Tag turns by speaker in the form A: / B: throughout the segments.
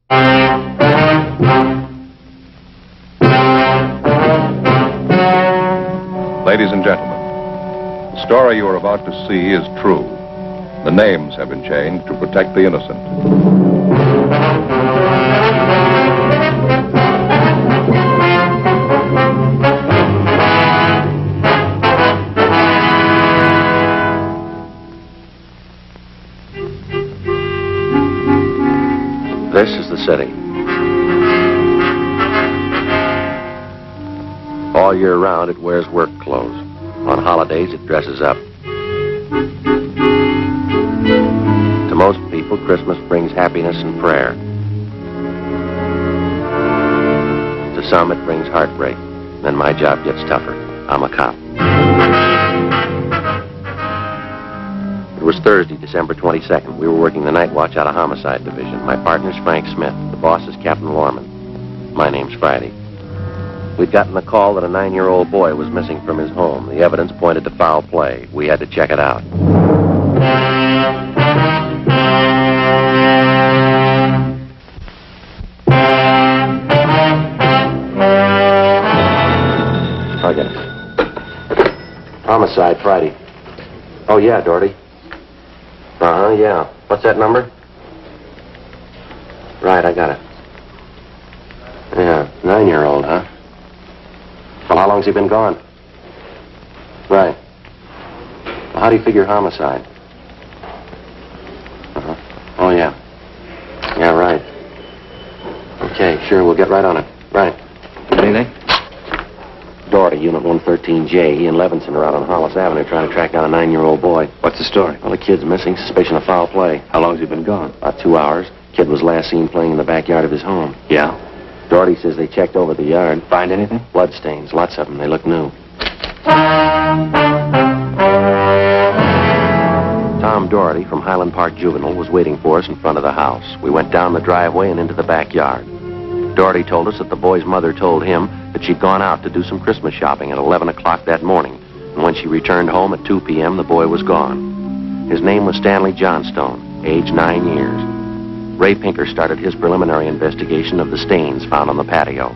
A: Ladies and gentlemen, the story you are about to see is true. The names have been changed to protect the innocent.
B: This is the city. All year round, it wears work clothes. On holidays, it dresses up. To most people, Christmas brings happiness and prayer. To some, it brings heartbreak. Then my job gets tougher. I'm a cop. It was Thursday, December 22nd. We were working the night watch out of Homicide Division. My partner's Frank Smith. The boss is Captain Lorman. My name's Friday. We'd gotten a call that a 9-year-old boy was missing from his home. The evidence pointed to foul play. We had to check it out. Okay. Homicide, Friday. Oh, yeah, Doherty. Uh-huh, yeah. What's that number? Right, I got it. Yeah, 9-year-old, huh? Well, how long's he been gone? Right. Well, how do you figure homicide? Uh-huh. Oh, yeah. Yeah, right. Okay, sure, we'll get right on it. Right.
C: Anything?
B: Doherty, Unit 113J. He and Levinson are out on Hollis Avenue trying to track down a 9-year-old boy.
C: What's the story?
B: Well, the kid's missing. Suspicion of foul play.
C: How long's he been gone?
B: About 2 hours. Kid was last seen playing in the backyard of his home.
C: Yeah?
B: Doherty says they checked over the yard.
C: Find anything?
B: Blood stains, lots of them. They look new. Tom Doherty from Highland Park Juvenile was waiting for us in front of the house. We went down the driveway and into the backyard. Doherty told us that the boy's mother told him that she'd gone out to do some Christmas shopping at 11 o'clock that morning. And when she returned home at 2 p.m., the boy was gone. His name was Stanley Johnstone, age 9 years. Ray Pinker started his preliminary investigation of the stains found on the patio.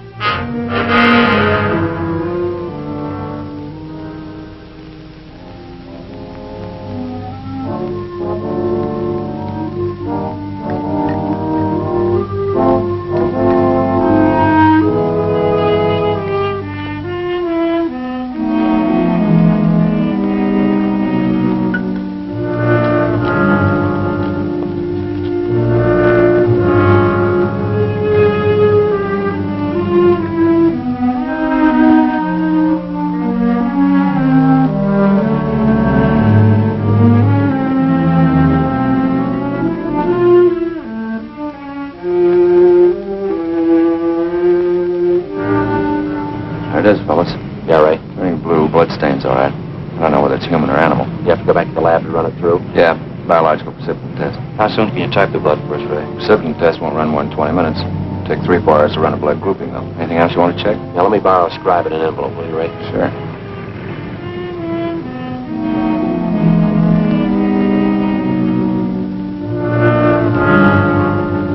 C: There it is, fellas.
B: Yeah, Ray.
C: Very blue, bloodstains, all right. I don't know whether it's human or animal.
B: You have to go back to the lab to run it through?
C: Yeah, biological precipitin test.
D: How soon can you type the blood for us, Ray?
C: Precipitin test won't run more than 20 minutes. Take 3 or 4 hours to run a blood grouping, though. Anything else you want to check?
B: Now, let me borrow a scribe and an envelope, will you, Ray?
C: Sure.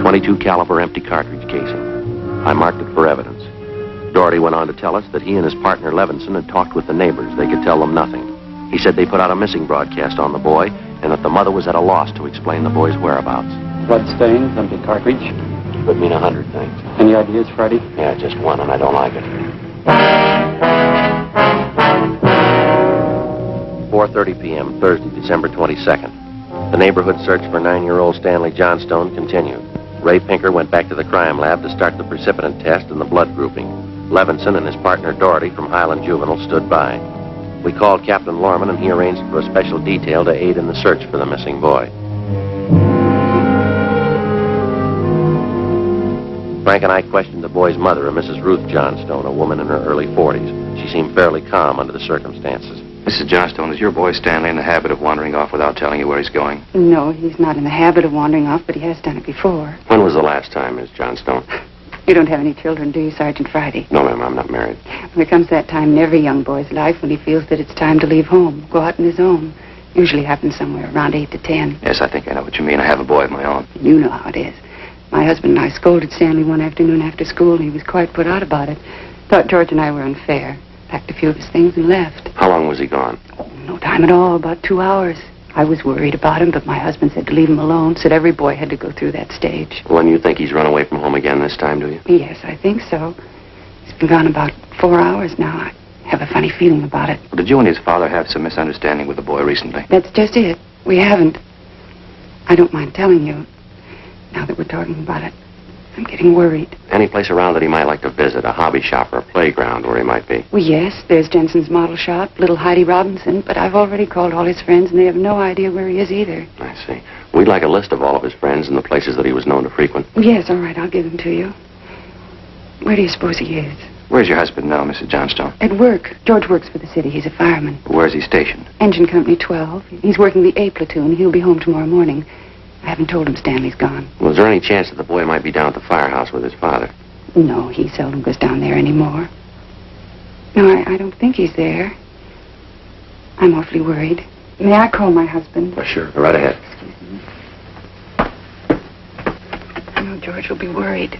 C: .22 caliber empty cartridge casing. I marked it for evidence. Doherty went on to tell us that he and his partner Levinson had talked with the neighbors. They could tell them nothing. He said they put out a missing broadcast on the boy and that the mother was at a loss to explain the boy's whereabouts.
E: Blood stains, empty cartridge.
B: Could mean 100 things.
E: Any ideas, Friday?
B: Yeah, just one, and I don't like it. 4:30 p.m., Thursday, December 22nd. The neighborhood search for 9-year-old Stanley Johnstone continued. Ray Pinker went back to the crime lab to start the precipitin test and the blood grouping. Levinson and his partner Doherty from Highland Juvenile stood by. We called Captain Lorman, and he arranged for a special detail to aid in the search for the missing boy. Frank and I questioned the boy's mother, a Mrs. Ruth Johnstone, a woman in her early 40s. She seemed fairly calm under the circumstances.
C: Mrs. Johnstone, is your boy Stanley in the habit of wandering off without telling you where he's going?
F: No, he's not in the habit of wandering off, but he has done it before.
B: When was the last time, Miss Johnstone?
F: You don't have any children, do you, Sergeant Friday?
B: No, ma'am, I'm not married.
F: Well, there comes that time in every young boy's life when he feels that it's time to leave home, go out on his own. Usually happens somewhere around 8 to 10.
C: Yes, I think I know what you mean. I have a boy of my own.
F: You know how it is. My husband and I scolded Stanley one afternoon after school, and he was quite put out about it. Thought George and I were unfair. Packed a few of his things and left.
B: How long was he gone?
F: Oh, no time at all, about 2 hours. I was worried about him, but my husband said to leave him alone. Said every boy had to go through that stage.
B: Well, and you think he's run away from home again this time, do you?
F: Yes, I think so. He's been gone about 4 hours now. I have a funny feeling about it.
D: Well, did you and his father have some misunderstanding with the boy recently?
F: That's just it. We haven't. I don't mind telling you, now that we're talking about it. I'm getting worried.
B: Any place around that he might like to visit, a hobby shop or a playground where he might be?
F: Well, yes, there's Jensen's model shop, little Heidi Robinson, but I've already called all his friends, and they have no idea where he is either.
B: I see. We'd like a list of all of his friends and the places that he was known to frequent.
F: Yes, all right, I'll give them to you. Where do you suppose he is?
D: Where's your husband now, Mrs. Johnstone?
F: At work. George works for the city. He's a fireman.
D: Where's he stationed?
F: Engine Company 12. He's working the A platoon. He'll be home tomorrow morning. I haven't told him Stanley's gone.
B: Was there any chance that the boy might be down at the firehouse with his father?
F: No, he seldom goes down there anymore. No, I don't think he's there. I'm awfully worried. May I call my husband?
B: Oh, sure. Go right ahead.
F: Excuse me. I know George will be worried.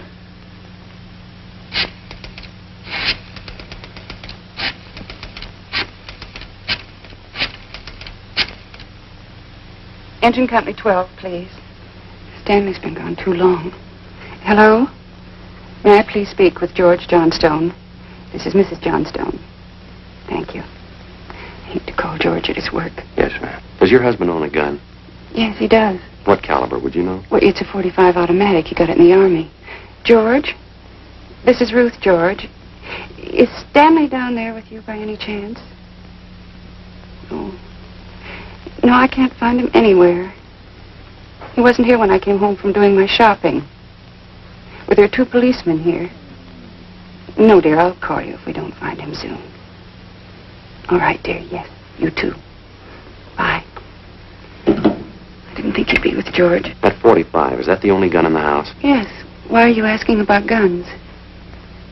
F: Engine Company 12, please. Stanley's been gone too long. Hello? May I please speak with George Johnstone? This is Mrs. Johnstone. Thank you. I hate to call George at his work.
B: Yes, ma'am. Does your husband own a gun?
F: Yes, he does.
B: What caliber, would you know?
F: Well, it's a .45 automatic. He got it in the Army. George? This is Ruth, George. Is Stanley down there with you by any chance? Oh. No, I can't find him anywhere. He wasn't here when I came home from doing my shopping. Well, there are 2 policemen here. No, dear, I'll call you if we don't find him soon. All right, dear, yes, you too. Bye. I didn't think he'd be with George.
B: That .45, is that the only gun in the house?
F: Yes. Why are you asking about guns?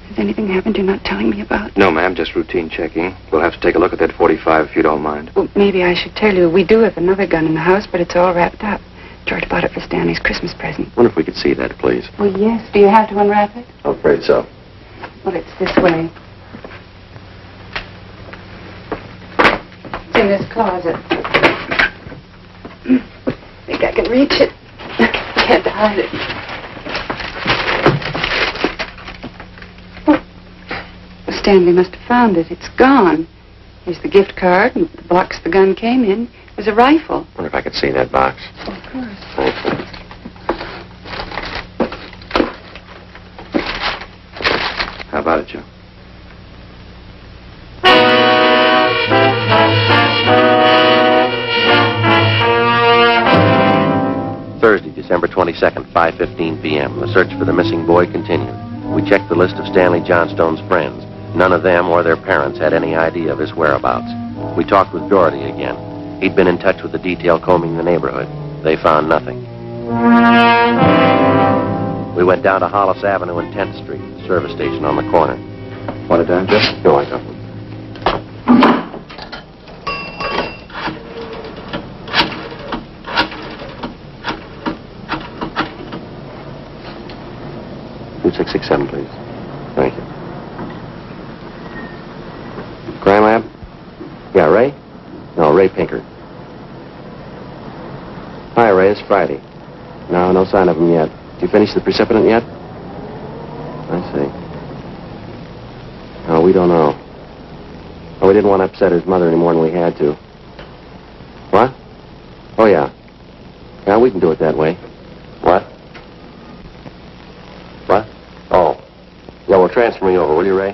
F: Has anything happened you're not telling me about?
D: No, ma'am, just routine checking. We'll have to take a look at that .45 if you don't mind.
F: Well, maybe I should tell you, we do have another gun in the house, but it's all wrapped up. George bought it for Stanley's Christmas present.
B: Wonder if we could see that, please.
F: Well, yes. Do you have to unwrap it?
B: I'm afraid so.
F: Well, it's this way. It's in this closet. Think I can reach it? I had to hide it. Oh. Stanley must have found it. It's gone. Here's the gift card and the box the gun came in. It was a rifle.
B: Wonder if I could see that box.
F: Oh, of course.
B: Thanks.
D: How about it, Joe?
B: Thursday, December 22nd, 5:15 p.m. The search for the missing boy continued. We checked the list of Stanley Johnstone's friends. None of them or their parents had any idea of his whereabouts. We talked with Doherty again. He'd been in touch with the detail combing the neighborhood. They found nothing. We went down to Hollis Avenue and 10th Street, the service station on the corner.
D: Want a dime, Joe?
B: No, I got one. $2667, please. Thank you. Crime lab? Yeah, Ray? No, Ray Pinker. Hi, Ray. It's Friday. No sign of him yet. Did you finish the precipitant yet? I see. No, we don't know. Oh, we didn't want to upset his mother any more than we had to. What? Oh, yeah. Yeah, we can do it that way. What? What? Oh. Yeah, well, transfer me over, will you, Ray?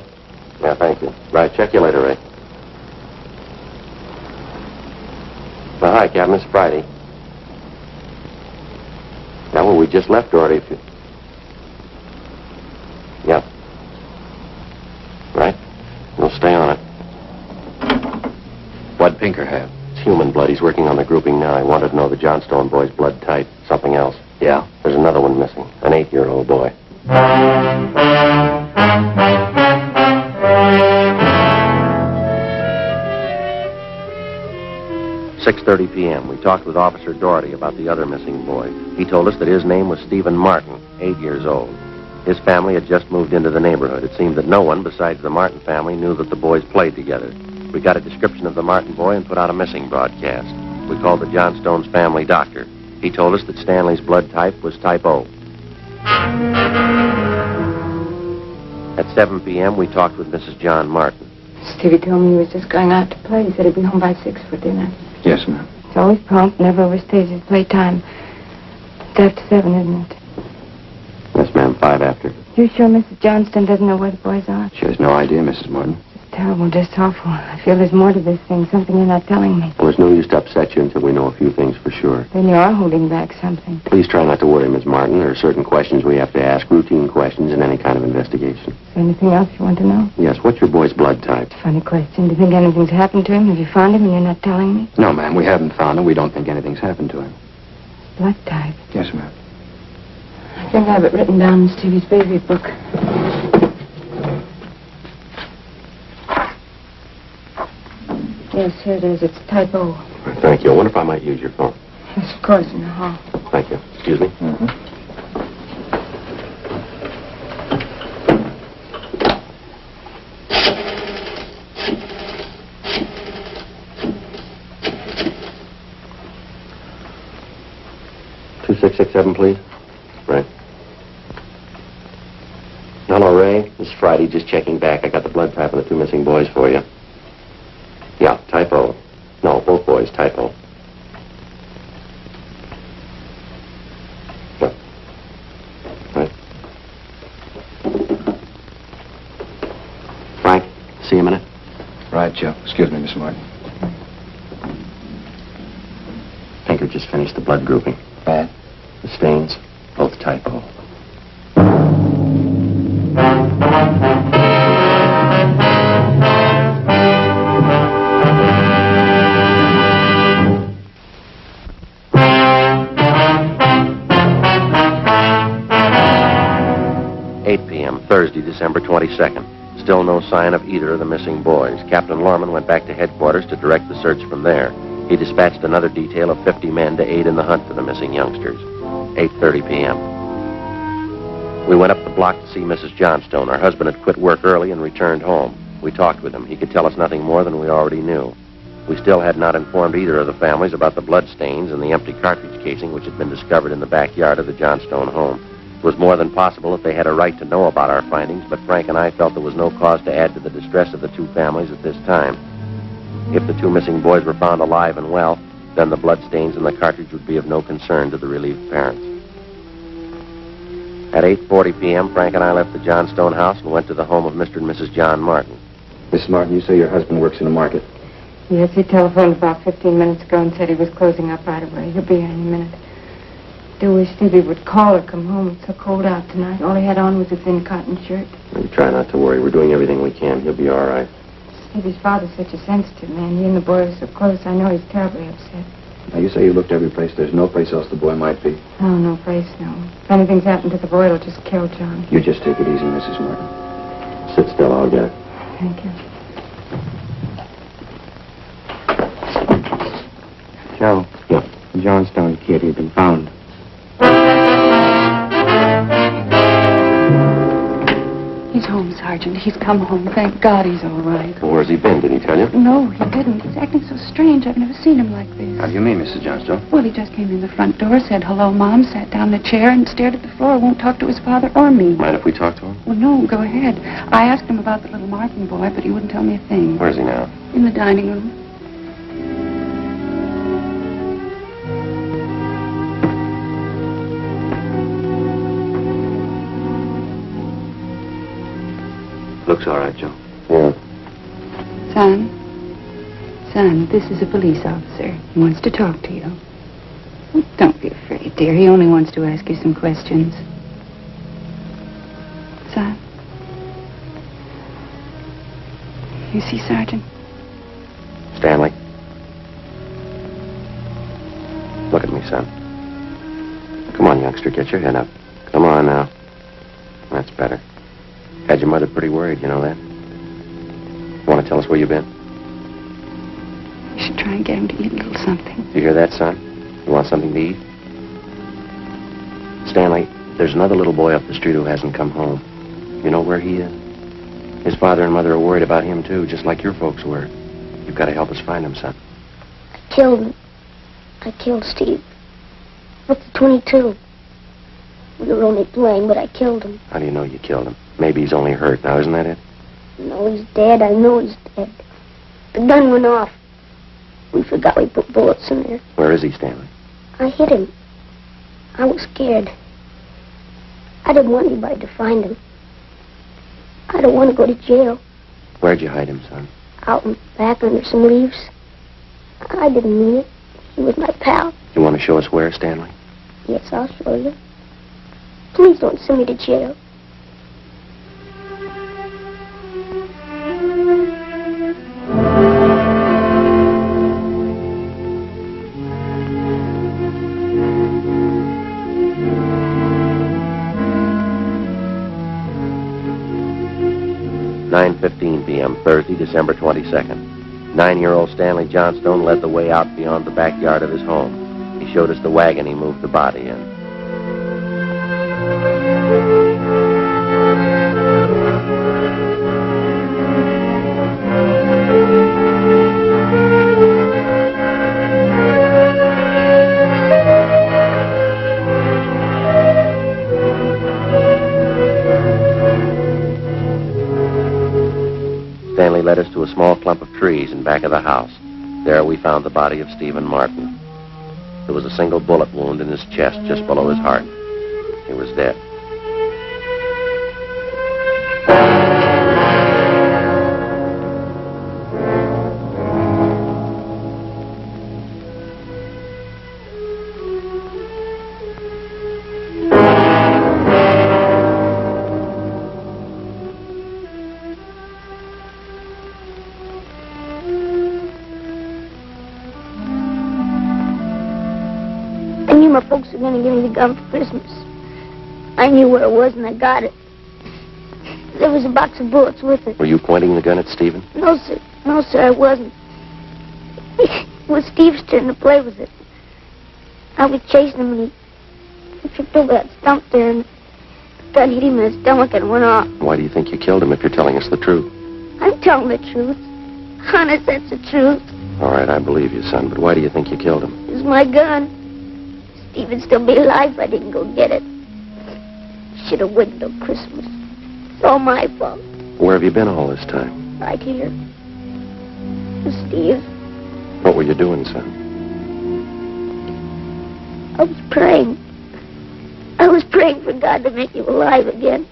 B: Yeah, thank you. Right, check you later, Ray. Well, hi, Captain. It's Friday. Yeah, well, we just left Doherty. Yep. Right? We'll stay on it.
D: What'd Pinker have?
B: It's human blood. He's working on the grouping now. He wanted to know the Johnstone boy's blood type. Something else.
D: Yeah?
B: There's another one missing. An 8-year-old boy.
C: 6:30 p.m., we talked with Officer Doherty about the other missing boy. He told us that his name was Stephen Martin, 8 years old. His family had just moved into the neighborhood. It seemed that no one besides the Martin family knew that the boys played together. We got a description of the Martin boy and put out a missing broadcast. We called the Johnstone's family doctor. He told us that Stanley's blood type was type O. At 7 p.m., we talked with Mrs. John Martin.
F: Stevie told me he was just going out to play. He said he'd be home by 6 for dinner.
G: Yes, ma'am.
F: He's always prompt, never overstays his playtime. It's after 7, isn't it?
D: Yes, ma'am, 5 after.
F: You sure Mrs. Johnston doesn't know where the boys are?
G: She has no idea, Mrs. Martin.
F: It's terrible, just awful. I feel there's more to this thing, something you're not telling me.
D: Well, there's no use to upset you until we know a few things for sure.
F: Then you are holding back something.
D: Please try not to worry, Miss Martin. There are certain questions we have to ask, routine questions in any kind of investigation.
F: Is there anything else you want to know?
D: Yes, what's your boy's blood type?
F: Funny question. Do you think anything's happened to him? Have you found him and you're not telling me?
G: No, ma'am, we haven't found him. We don't think anything's happened to him.
F: Blood type.
G: Yes, ma'am.
F: I think I have it written down in Stevie's baby book. Yes, here it is. It's type O.
D: Thank you. I wonder if I might use your phone.
F: Yes, of course, in the hall.
D: Thank you. Excuse me?
G: Mm-hmm.
D: 2667, please. Right. Hello, Ray. This is Friday. Just checking back. I got the blood type of the 2 missing boys for you. Yeah, type O. No, both boys, type O. What? Right. Frank, see you a minute.
G: Right, Joe. Excuse me, Miss Martin.
D: Tinker just finished the blood grouping.
G: Bad?
D: The stains, both type O.
C: Thursday, December 22nd. Still no sign of either of the missing boys. Captain Lorman went back to headquarters to direct the search from there. He dispatched another detail of 50 men to aid in the hunt for the missing youngsters. 8:30 p.m. We went up the block to see Mrs. Johnstone. Her husband had quit work early and returned home. We talked with him. He could tell us nothing more than we already knew. We still had not informed either of the families about the blood stains and the empty cartridge casing which had been discovered in the backyard of the Johnstone home. It was more than possible that they had a right to know about our findings, but Frank and I felt there was no cause to add to the distress of the 2 families at this time. If the 2 missing boys were found alive and well, then the blood stains in the cartridge would be of no concern to the relieved parents. At 8:40 p.m., Frank and I left the Johnstone house and went to the home of Mr. and Mrs. John Martin.
G: Miss Martin, you say your husband works in the market?
F: Yes, he telephoned about 15 minutes ago and said he was closing up right away. He'll be here any minute. Do wish Stevie would call or come home. It's so cold out tonight. All he had on was a thin cotton shirt.
D: You try not to worry. We're doing everything we can. He'll be all right.
F: Stevie's father's such a sensitive man. He and the boy are so close. I know he's terribly upset.
G: Now, you say you looked every place. There's no place else the boy might be.
F: Oh, no place, no. If anything's happened to the boy, it'll just kill John.
G: You just take it easy, Mrs. Martin.
D: Sit still. I'll get it.
F: Thank you.
E: Joe.
D: Yeah.
E: The Johnstone kid, he's been found.
F: He's home, Sergeant. He's come home. Thank God he's all right.
D: Well, where's he been? Did he tell you?
F: No, he didn't. He's acting so strange. I've never seen him like this.
G: How do you mean, Mrs. Johnstone?
F: Well, he just came in the front door, said hello, Mom, sat down in a chair and stared at the floor. Won't talk to his father or me.
D: Mind if we talk to him?
F: Well, no, go ahead. I asked him about the little Martin boy, but he wouldn't tell me a thing.
D: Where's he now?
F: In the dining room.
D: Looks all right, Joe. Yeah.
F: Son, this is a police officer. He wants to talk to you. Oh, don't be afraid, dear. He only wants to ask you some questions. Son. You see, Sergeant?
D: Stanley. Look at me, son. Come on, youngster. Get your head up. Come on now. That's better. Had your mother pretty worried, you know that? Want to tell us where you've been?
F: You should try try and get him to eat a little something.
D: You hear that, son? You want something to eat? Stanley, there's another little boy up the street who hasn't come home. You know where he is? His father and mother are worried about him, too, just like your folks were. You've got to help us find him, son.
H: I killed him. I killed Steve. With the 22. We were only playing, but I killed him.
D: How do you know you killed him? Maybe he's only hurt. Now, isn't that it?
H: No, he's dead. I know he's dead. The gun went off. We forgot we put bullets in there.
D: Where is he, Stanley?
H: I hit him. I was scared. I didn't want anybody to find him. I don't want to go to jail.
D: Where'd you hide him, son?
H: Out in back under some leaves. I didn't mean it. He was my pal.
D: You want to show us where, Stanley?
H: Yes, I'll show you. Please don't send me to jail.
B: (9:15 p.m., Thursday, December 22nd. 9-year-old Stanley Johnstone led the way out beyond the backyard of his home. He showed us the wagon he moved the body in. Stanley led us to a small clump of trees in back of the house. There we found the body of Stephen Martin. There was a single bullet wound in his chest just below his heart. He was dead.
H: I knew my folks were going to give me the gun for Christmas. I knew where it was, and I got it. There was a box of bullets with it.
D: Were you pointing the gun at Stephen?
H: No, sir. No, sir, I wasn't. It was Steve's turn to play with it. I was chasing him, and he tripped over that stump there, and the gun hit him in his stomach and went off.
D: Why do you think you killed him if you're telling us the truth?
H: I'm telling the truth. Honest, that's the truth.
D: All right, I believe you, son, but why do you think you killed him?
H: It was my gun. Steve'd still be alive if I didn't go get it. Should have waited till Christmas. It's all my fault.
D: Where have you been all this time?
H: Right here. With Steve.
D: What were you doing, son?
H: I was praying. I was praying for God to make you alive again.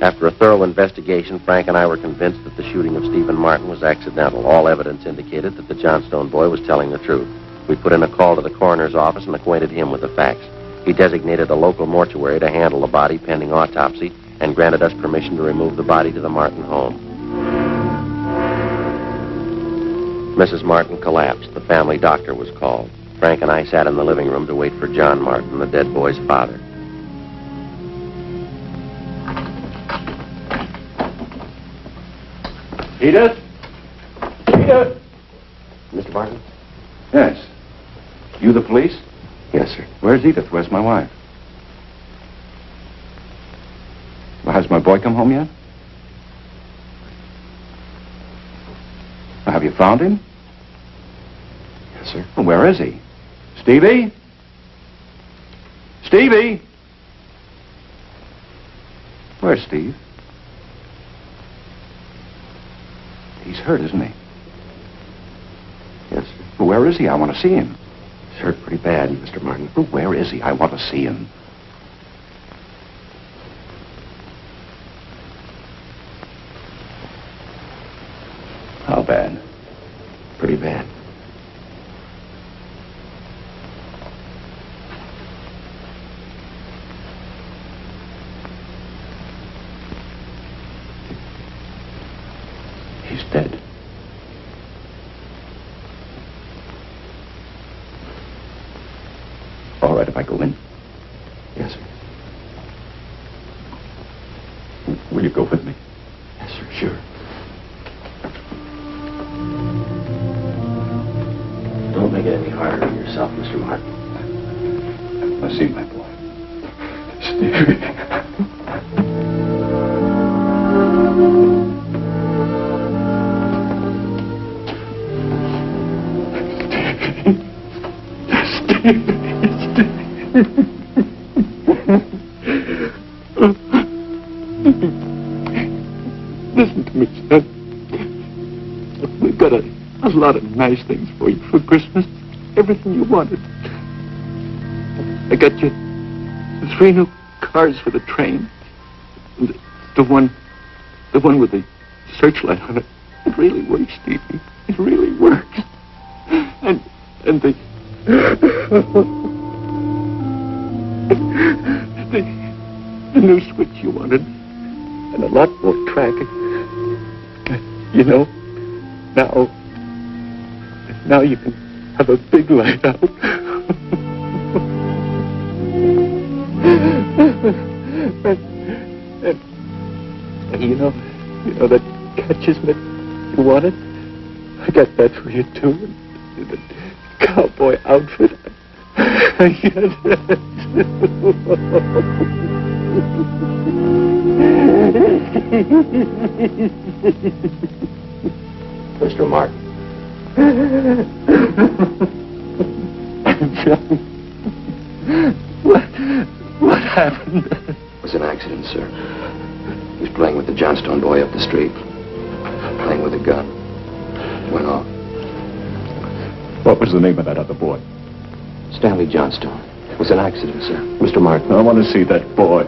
B: After a thorough investigation, Frank and I were convinced that the shooting of Stephen Martin was accidental. All evidence indicated that the Johnstone boy was telling the truth. We put in a call to the coroner's office and acquainted him with the facts. He designated a local mortuary to handle the body pending autopsy and granted us permission to remove the body to the Martin home. Mrs. Martin collapsed. The family doctor was called. Frank and I sat in the living room to wait for John Martin, the dead boy's father.
A: Edith? Edith?
D: Mr. Martin?
A: Yes. You the police?
D: Yes, sir.
A: Where's Edith? Where's my wife? Well, has my boy come home yet? Well, have you found him?
D: Yes, sir.
A: Well, where is he? Stevie? Stevie? Where's Steve? He's hurt, isn't he?
D: Yes, sir.
A: Well, where is he? I want to see him.
D: He's hurt pretty bad, Mr. Martin.
A: Well, where is he? I want to see him. How bad?
D: Pretty bad.
A: He's dead.
I: Will you go with me?
G: Yes, sir, sure.
D: Don't make it any harder on yourself, Mr. Martin.
I: I see, my boy. Stevie.
E: Listen to me, son. We've got a lot of nice things for you for Christmas. Everything you wanted. I got you 3 new cars for the train. And the one with the searchlight on it. It really works, Stevie. It really works. And the the new switch you wanted. And a lot more track. You know, now you can have a big light out. and you know that catches mitt you wanted? I got that for you too. And the cowboy outfit.
D: Mr. Martin.
E: What happened?
G: It was an accident, sir. He was playing with the Johnstone boy up the street. Playing with a gun. Went off.
I: What was the name of that other boy?
G: Stanley Johnstone. It was an accident, sir.
D: Mr. Martin.
I: I want to see that boy.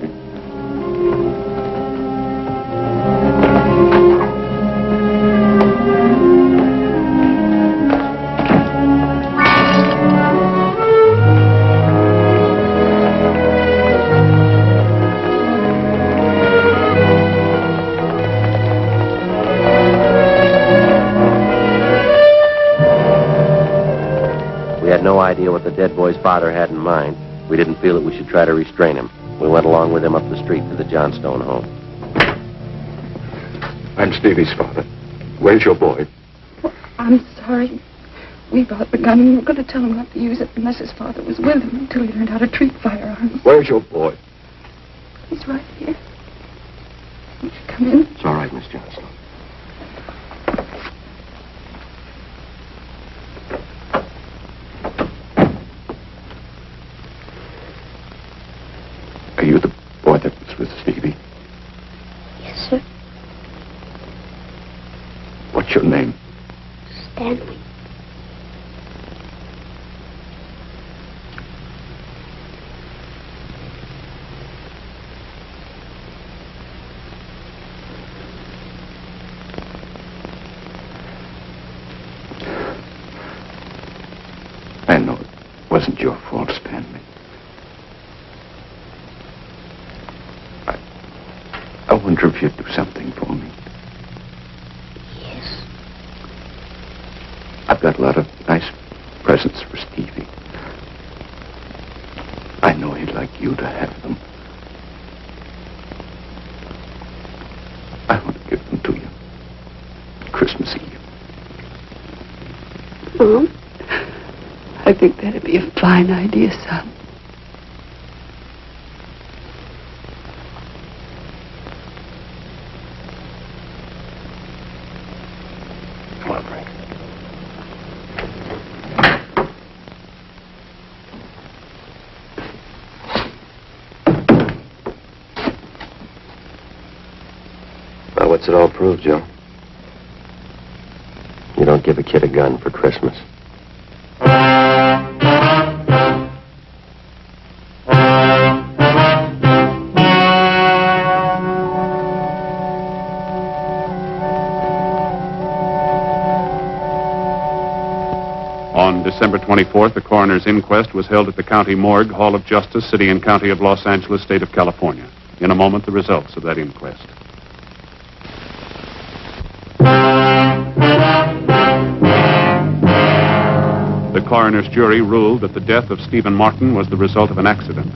B: We had no idea what the dead boy's father had in mind. We didn't feel that we should try to restrain him. We went along with him up the street to the Johnstone home.
I: I'm Stevie's father. Where's your boy?
F: Oh, I'm sorry. We bought the gun and we were going to tell him not to use it unless his father was with him until he learned how to treat firearms.
I: Where's your boy?
F: He's right here. Won't you come in?
D: It's all right, Miss Johnstone.
I: Are you the boy that was with Stevie?
H: Yes, sir.
I: What's your name?
H: Stanley.
I: I know it wasn't your fault, Stanley. I wonder if you'd do something for me.
H: Yes.
I: I've got a lot of nice presents for Stevie. I know he'd like you to have them. I want to give them to you. Christmas Eve.
F: Mom, I think that'd be a fine idea, son.
I: Come on, Frank.
D: Well, what's it all prove, Joe? You don't give a kid a gun for Christmas.
J: On December 24th, the coroner's inquest was held at the County Morgue, Hall of Justice, City and County of Los Angeles, State of California. In a moment, the results of that inquest. The coroner's jury ruled that the death of Stephen Martin was the result of an accident.